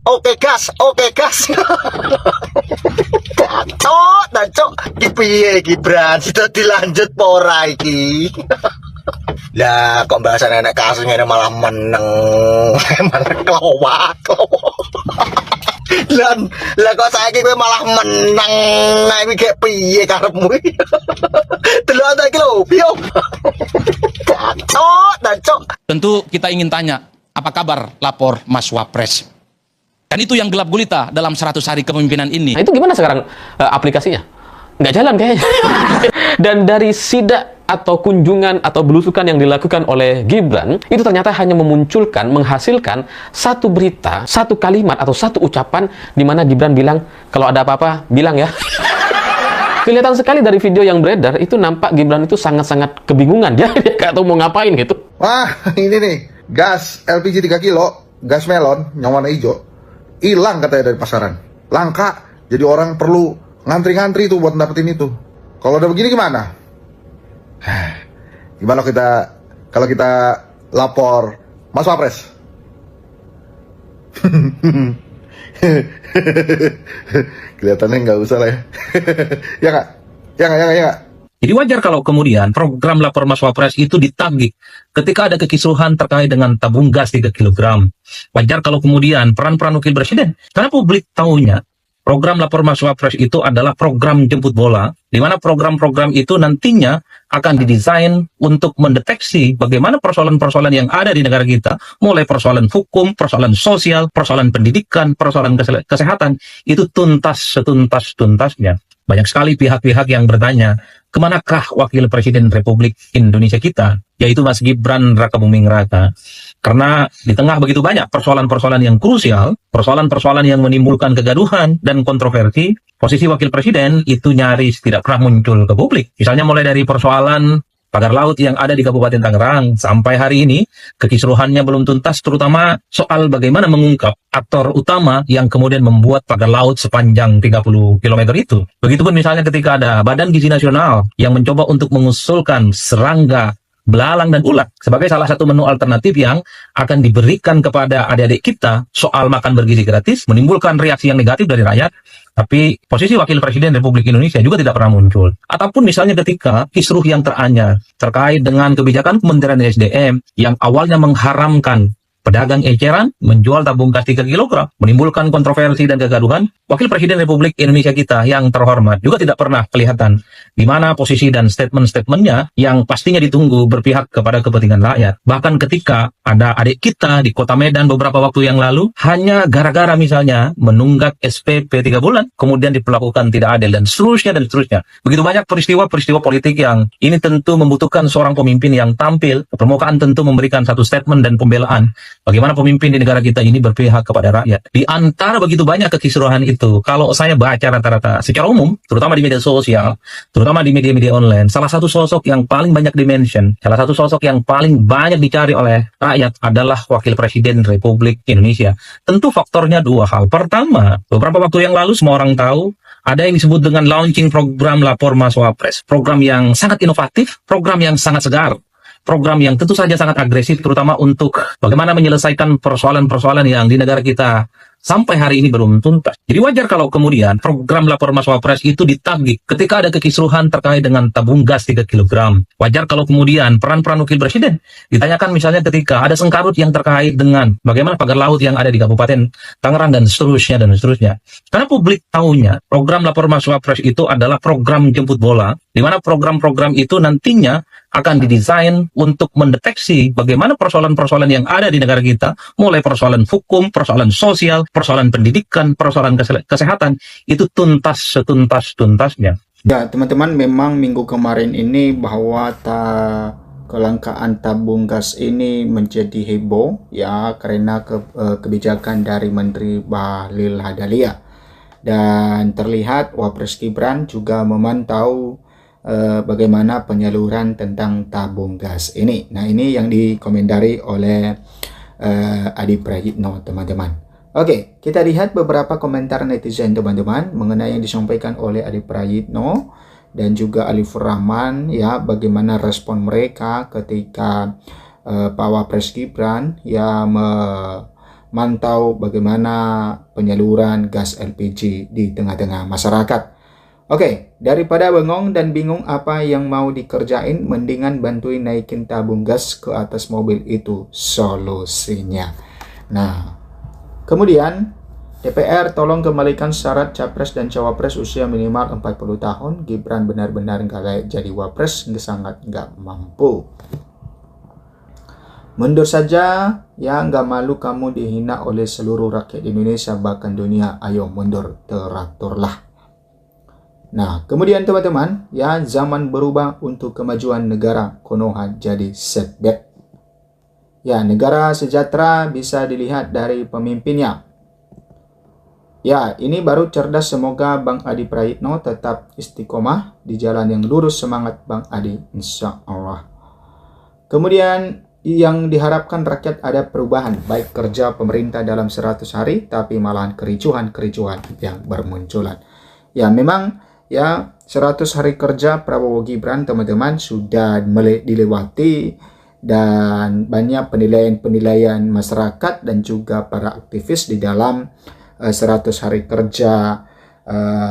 Oke gas. Cok, piye Gibran, sudah dilanjut pora iki. Lah kok bahasan enek kasusnya malah meneng, malah kelowak. Lah kok saiki kowe malah meneng, nah iki kayak piye karepmu? Delok ta iki lho, yo. Cok. Tentu kita ingin tanya, apa kabar lapor Mas Wapres? Kan itu yang gelap gulita dalam 100 hari kepemimpinan ini. Nah, itu gimana sekarang aplikasinya? Nggak jalan kayaknya. Dan dari sidak atau kunjungan atau belusukan yang dilakukan oleh Gibran, itu ternyata hanya menghasilkan satu berita, satu kalimat atau satu ucapan di mana Gibran bilang, kalau ada apa-apa, bilang ya. Kelihatan sekali dari video yang beredar, itu nampak Gibran itu sangat-sangat kebingungan. Dia nggak tahu mau ngapain gitu. Wah, ini nih, gas LPG 3 kilo, gas melon, yang warna hijau, hilang katanya dari pasaran. Langka, jadi orang perlu ngantri-ngantri tuh buat dapetin itu. Kalau udah begini gimana? Gimana kalau kita lapor Mas Wapres? Kelihatannya nggak usah lah ya. Ya nggak? Ya nggak? Jadi wajar kalau kemudian program lapor Mas Wapres itu ditagih ketika ada kekisruhan terkait dengan tabung gas 3 kg. Wajar kalau kemudian peran-peran wakil presiden, karena publik tahunya program lapor Mas Wapres itu adalah program jemput bola, di mana program-program itu nantinya akan didesain untuk mendeteksi bagaimana persoalan-persoalan yang ada di negara kita, mulai persoalan hukum, persoalan sosial, persoalan pendidikan, persoalan kesehatan, itu setuntas-tuntasnya. Banyak sekali pihak-pihak yang bertanya, kemanakah Wakil Presiden Republik Indonesia kita, yaitu Mas Gibran Rakabuming Raka. Karena di tengah begitu banyak persoalan-persoalan yang krusial, persoalan-persoalan yang menimbulkan kegaduhan dan kontroversi, posisi Wakil Presiden itu nyaris tidak pernah muncul ke publik. Misalnya mulai dari persoalan pagar laut yang ada di Kabupaten Tangerang, sampai hari ini kekisruhannya belum tuntas, terutama soal bagaimana mengungkap aktor utama yang kemudian membuat pagar laut sepanjang 30 km itu. Begitupun misalnya ketika ada Badan Gizi Nasional yang mencoba untuk mengusulkan serangga, belalang, dan ulat sebagai salah satu menu alternatif yang akan diberikan kepada adik-adik kita soal makan bergizi gratis, menimbulkan reaksi yang negatif dari rakyat. Tapi posisi Wakil Presiden Republik Indonesia juga tidak pernah muncul. Ataupun misalnya ketika kisruh yang teranyar terkait dengan kebijakan Kementerian SDM yang awalnya mengharamkan pedagang eceran menjual tabung gas 3 kg, menimbulkan kontroversi dan kegaduhan, Wakil Presiden Republik Indonesia kita yang terhormat juga tidak pernah kelihatan di mana posisi dan statement-statementnya yang pastinya ditunggu berpihak kepada kepentingan rakyat. Bahkan ketika ada adik kita di Kota Medan beberapa waktu yang lalu, hanya gara-gara misalnya menunggak SPP 3 bulan, kemudian diperlakukan tidak adil, dan seterusnya. Begitu banyak peristiwa-peristiwa politik yang ini tentu membutuhkan seorang pemimpin yang tampil ke permukaan, tentu memberikan satu statement dan pembelaan bagaimana pemimpin di negara kita ini berpihak kepada rakyat. Di antara begitu banyak kekisruhan itu, kalau saya baca rata-rata secara umum, terutama di media sosial, terutama di media-media online, salah satu sosok yang paling banyak dimention, salah satu sosok yang paling banyak dicari oleh rakyat adalah Wakil Presiden Republik Indonesia. Tentu faktornya dua hal. Pertama, beberapa waktu yang lalu semua orang tahu ada yang disebut dengan launching program Lapor Mas Wapres. Program yang sangat inovatif, program yang sangat segar, program yang tentu saja sangat agresif, terutama untuk bagaimana menyelesaikan persoalan-persoalan yang di negara kita sampai hari ini belum tuntas. Jadi wajar kalau kemudian program Lapor Mas Wapres itu ditagih ketika ada kekisruhan terkait dengan tabung gas 3 kg. Wajar kalau kemudian peran-peran Wakil Presiden ditanyakan misalnya ketika ada sengkarut yang terkait dengan bagaimana pagar laut yang ada di Kabupaten Tangerang dan seterusnya. Karena publik tahunya program Lapor Mas Wapres itu adalah program jemput bola, di mana program-program itu nantinya akan didesain untuk mendeteksi bagaimana persoalan-persoalan yang ada di negara kita, mulai persoalan hukum, persoalan sosial, persoalan pendidikan, persoalan kesehatan, itu setuntas-tuntasnya. Ya, teman-teman, memang minggu kemarin ini bahwa kelangkaan tabung gas ini menjadi heboh ya karena kebijakan dari Menteri Bahlil Lahadalia. Dan terlihat Wapres Gibran juga memantau bagaimana penyaluran tentang tabung gas ini. Nah, ini yang dikomentari oleh Adi Prayitno, teman-teman. Oke, kita lihat beberapa komentar netizen, teman-teman, mengenai yang disampaikan oleh Adi Prayitno. dan juga Alifur Rahman, ya, bagaimana respon mereka ketika Pak Wapres Gibran ya memantau bagaimana penyaluran gas LPG di tengah-tengah masyarakat. Oke, daripada bengong dan bingung apa yang mau dikerjain, mendingan bantuin naikin tabung gas ke atas mobil, itu solusinya. Nah, kemudian DPR tolong kembalikan syarat capres dan cawapres usia minimal 40 tahun. Gibran benar-benar nggak layak jadi wapres, sangat nggak mampu. Mundur saja, ya, nggak malu kamu dihina oleh seluruh rakyat Indonesia, bahkan dunia. Ayo mundur, teraturlah. Nah, kemudian teman-teman, ya, zaman berubah untuk kemajuan negara. Konoha jadi setback. Ya, negara sejahtera bisa dilihat dari pemimpinnya. Ya, ini baru cerdas. Semoga Bang Adi Praitno tetap istiqomah di jalan yang lurus. Semangat Bang Adi, insya Allah. Kemudian yang diharapkan rakyat ada perubahan, baik kerja pemerintah dalam 100 hari, tapi malahan kericuhan-kericuhan yang bermunculan. Ya, memang ya 100 hari kerja Prabowo Gibran, teman-teman, sudah dilewati, dan banyak penilaian-penilaian masyarakat dan juga para aktivis di dalam 100 hari kerja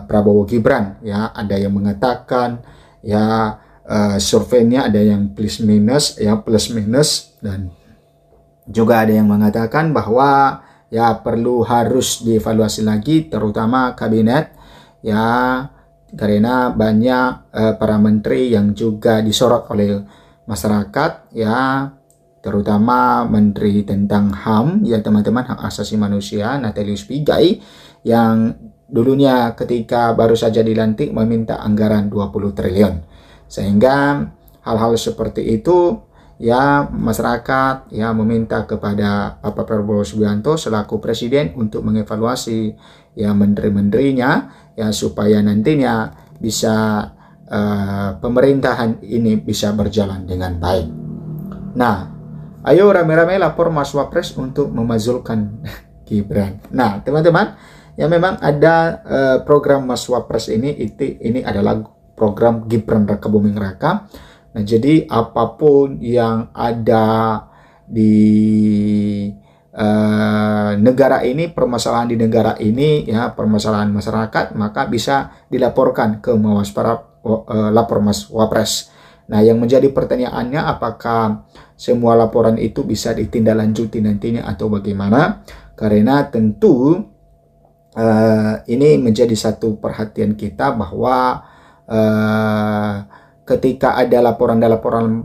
Prabowo Gibran. Ya, ada yang mengatakan ya surveinya ada yang plus minus, ya, plus minus, dan juga ada yang mengatakan bahwa ya harus dievaluasi lagi, terutama kabinet, ya, karena banyak para menteri yang juga disorot oleh masyarakat, ya, terutama menteri tentang HAM, ya teman-teman, hak asasi manusia, Natalius Pigai, yang dulunya ketika baru saja dilantik meminta anggaran 20 triliun. Sehingga hal-hal seperti itu, ya, masyarakat ya meminta kepada Bapak Prabowo Subianto selaku presiden untuk mengevaluasi ya menteri-menterinya, ya, supaya nantinya bisa pemerintahan ini bisa berjalan dengan baik. Nah, ayo rame-rame lapor Mas Wapres untuk memazulkan Gibran. Nah, teman-teman, ya, memang ada program Mas Wapres ini adalah program Gibran Raka Buming Raka. Nah, jadi apapun yang ada di negara ini, permasalahan di negara ini, ya, permasalahan masyarakat, maka bisa dilaporkan ke lapor Mas Wapres. Nah, yang menjadi pertanyaannya, apakah semua laporan itu bisa ditindaklanjuti nantinya atau bagaimana? Karena tentu ini menjadi satu perhatian kita bahwa ketika ada laporan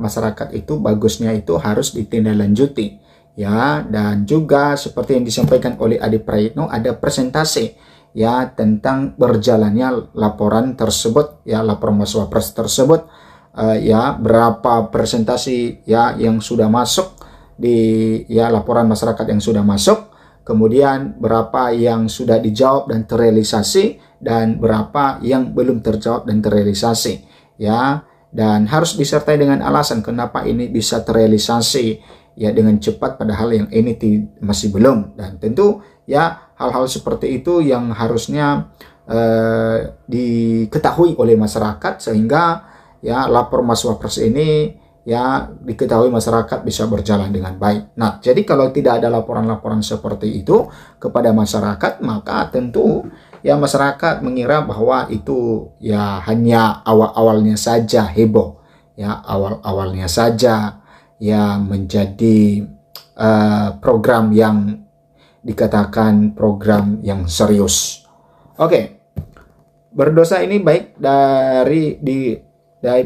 masyarakat itu, bagusnya itu harus ditindaklanjuti, ya. Dan juga seperti yang disampaikan oleh Adi Praitno, ada presentasi, ya, tentang berjalannya laporan tersebut, ya, laporan Mas Wapres tersebut, ya, berapa presentasi, ya, yang sudah masuk di, ya, laporan masyarakat yang sudah masuk, kemudian berapa yang sudah dijawab dan terrealisasi, dan berapa yang belum terjawab dan terrealisasi, ya. Dan harus disertai dengan alasan kenapa ini bisa terrealisasi, ya, dengan cepat padahal yang ini masih belum. Dan tentu, ya, hal-hal seperti itu yang harusnya diketahui oleh masyarakat, sehingga ya lapor Mas Wapres ini, ya, diketahui masyarakat bisa berjalan dengan baik. Nah, jadi kalau tidak ada laporan-laporan seperti itu kepada masyarakat, maka tentu ya masyarakat mengira bahwa itu ya hanya awal-awalnya saja heboh, ya, awal-awalnya saja ya menjadi program yang dikatakan program yang serius. Oke, berdosa ini baik dari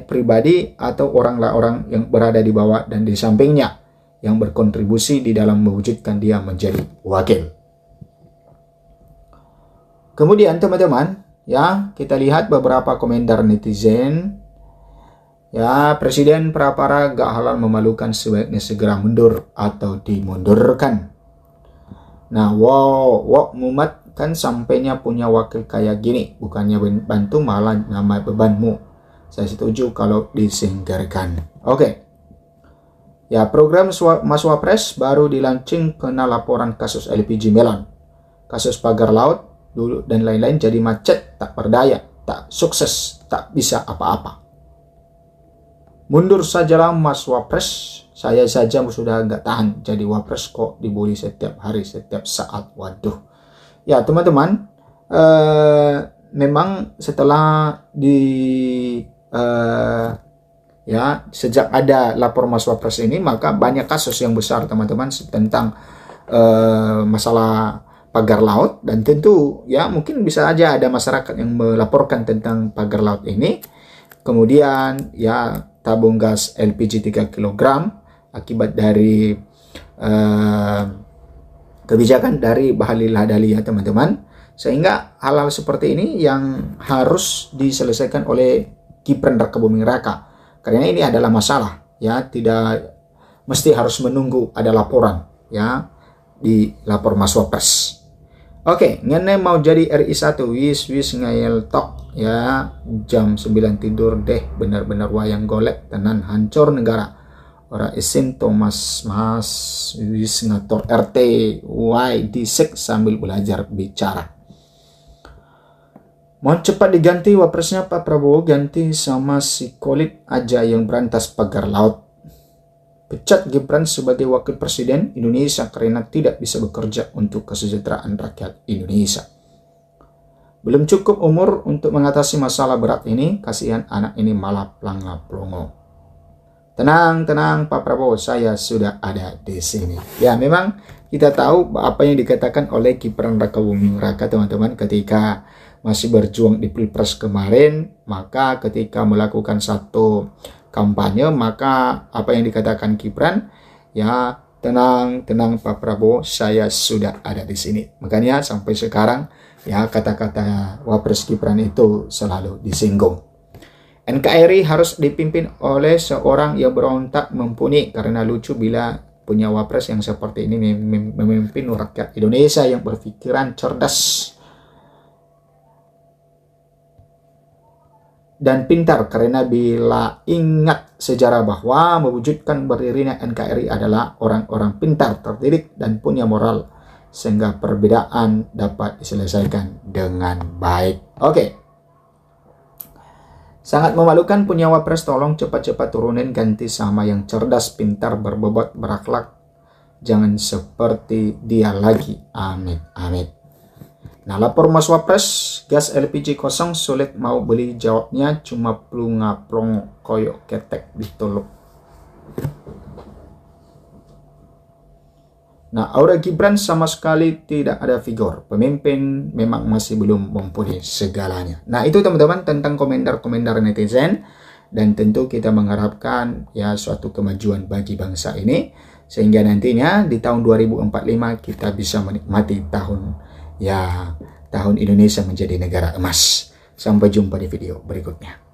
pribadi atau orang yang berada di bawah dan di sampingnya yang berkontribusi di dalam mewujudkan dia menjadi wakil. Kemudian teman-teman, ya, kita lihat beberapa komentar netizen. Ya, Presiden Prapara gak halal memalukan, sebaiknya segera mundur atau dimundurkan. Nah, wow, Muhammad, kan sampainya punya wakil kayak gini, bukannya bantu malah nama bebanmu. Saya setuju kalau disingkirkan. Oke. Ya, program Mas Wapres baru dilaunching kena laporan kasus LPG melon, kasus pagar laut dulu dan lain-lain, jadi macet, tak berdaya, tak sukses. tak bisa apa-apa. Mundur sajalah Mas Wapres, saya saja sudah nggak tahan jadi Wapres kok dibully setiap hari, setiap saat. Waduh. Ya teman-teman, memang setelah sejak ada lapor Mas Wapres ini, maka banyak kasus yang besar teman-teman tentang masalah pagar laut, dan tentu ya mungkin bisa aja ada masyarakat yang melaporkan tentang pagar laut ini. Kemudian ya tabung gas LPG 3 kg akibat dari kebijakan dari Bahlil Lahadalia teman-teman, sehingga hal-hal seperti ini yang harus diselesaikan oleh Gibran Rakabuming Raka, karena ini adalah masalah ya, tidak mesti harus menunggu ada laporan ya di lapor Mas Wapres. Oke, ngene mau jadi RI1 wis ngayel tok ya, jam 9 tidur deh, benar-benar wayang golek tenan, hancur negara. Ora isin Thomas Mas wis ngatur RT why disek sambil belajar bicara. Mau cepat diganti wapresnya Pak Prabowo, ganti sama si Kolit aja yang berantas pagar laut. Pecat Gibran sebagai wakil presiden Indonesia karena tidak bisa bekerja untuk kesejahteraan rakyat Indonesia. Belum cukup umur untuk mengatasi masalah berat ini, kasihan anak ini malah pelanga-pelongo. Tenang Pak Prabowo, saya sudah ada di sini. Ya memang kita tahu apa yang dikatakan oleh Gibran Rakabuming Raka teman-teman ketika masih berjuang di Pilpres kemarin, maka ketika melakukan satu kampanye, maka apa yang dikatakan Gibran, ya tenang Pak Prabowo, saya sudah ada di sini. Makanya sampai sekarang ya kata-kata Wapres Gibran itu selalu disinggung. NKRI harus dipimpin oleh seorang yang berontak mumpuni, karena lucu bila punya Wapres yang seperti ini memimpin rakyat Indonesia yang berpikiran cerdas dan pintar, karena bila ingat sejarah bahwa mewujudkan berdirinya NKRI adalah orang-orang pintar, terdidik, dan punya moral, sehingga perbedaan dapat diselesaikan dengan baik. Oke. Sangat memalukan punya Wapres, tolong cepat-cepat turunin, ganti sama yang cerdas, pintar, berbobot, berakhlak. Jangan seperti dia lagi. Amin. Nah, lapor Mas Wapres, gas LPG kosong, sulit mau beli, jawabnya cuma plunga-plong koyok ketek ditolok. Nah, aura Gibran sama sekali tidak ada figur. Pemimpin memang masih belum mempunyai segalanya. Nah, itu teman-teman tentang komentar-komentar netizen, dan tentu kita mengharapkan ya suatu kemajuan bagi bangsa ini, sehingga nantinya di tahun 2045 kita bisa menikmati tahun Indonesia menjadi negara emas. Sampai jumpa di video berikutnya.